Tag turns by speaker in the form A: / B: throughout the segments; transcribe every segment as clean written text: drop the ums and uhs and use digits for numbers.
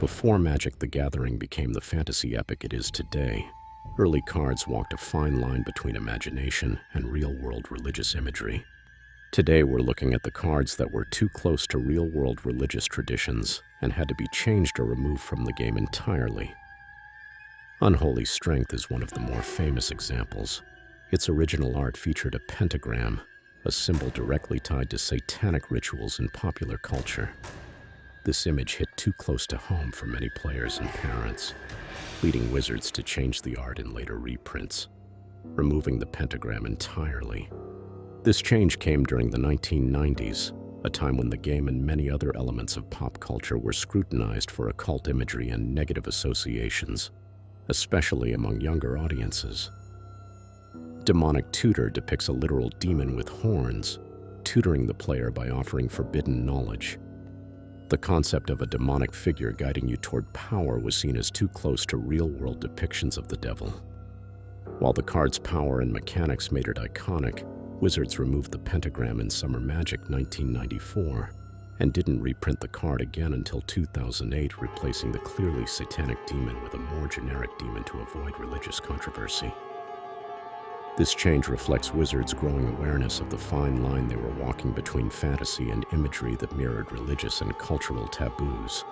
A: Before Magic: The Gathering became the fantasy epic it is today, early cards walked a fine line between imagination and real-world religious imagery. Today we're looking at the cards that were too close to real-world religious traditions and had to be changed or removed from the game entirely. Unholy Strength is one of the more famous examples. Its original art featured a pentagram, a symbol directly tied to satanic rituals in popular culture. This image hit too close to home for many players and parents, leading Wizards to change the art in later reprints, removing the pentagram entirely. This change came during the 1990s, a time when the game and many other elements of pop culture were scrutinized for occult imagery and negative associations, especially among younger audiences. Demonic Tutor depicts a literal demon with horns, tutoring the player by offering forbidden knowledge. The concept of a demonic figure guiding you toward power was seen as too close to real-world depictions of the devil. While the card's power and mechanics made it iconic, Wizards removed the pentagram in Summer Magic 1994 and didn't reprint the card again until 2008, replacing the clearly satanic demon with a more generic demon to avoid religious controversy. This change reflects Wizards' growing awareness of the fine line they were walking between fantasy and imagery that mirrored religious and cultural taboos.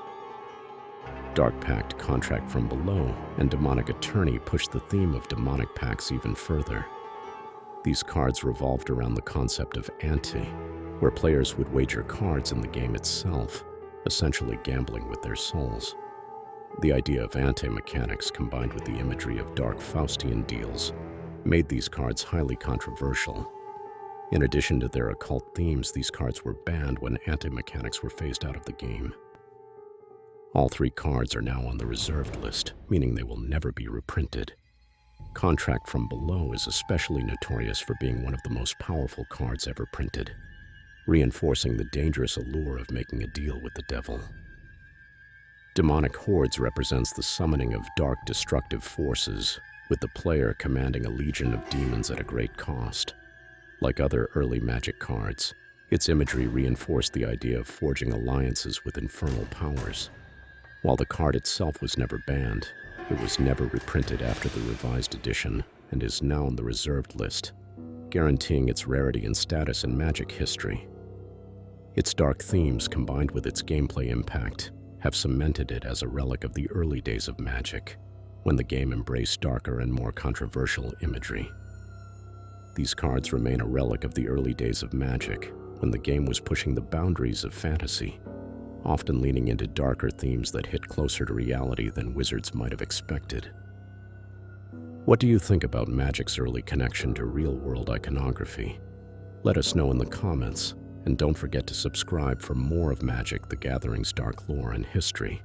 A: Dark Pact, Contract from Below, and Demonic Attorney pushed the theme of demonic pacts even further. These cards revolved around the concept of ante, where players would wager cards in the game itself, essentially gambling with their souls. The idea of ante mechanics combined with the imagery of dark Faustian deals made these cards highly controversial. In addition to their occult themes, these cards were banned when ante mechanics were phased out of the game. All three cards are now on the reserved list, meaning they will never be reprinted. Contract from Below is especially notorious for being one of the most powerful cards ever printed, reinforcing the dangerous allure of making a deal with the devil. Demonic Hordes represents the summoning of dark, destructive forces, with the player commanding a legion of demons at a great cost. Like other early Magic cards, its imagery reinforced the idea of forging alliances with infernal powers. While the card itself was never banned, it was never reprinted after the revised edition and is now on the reserved list, guaranteeing its rarity and status in Magic history. Its dark themes, combined with its gameplay impact, have cemented it as a relic of the early days of Magic, when the game embraced darker and more controversial imagery. These cards remain a relic of the early days of Magic, when the game was pushing the boundaries of fantasy, often leaning into darker themes that hit closer to reality than Wizards might have expected. What do you think about Magic's early connection to real-world iconography? Let us know in the comments, and don't forget to subscribe for more of Magic: The Gathering's dark lore and history.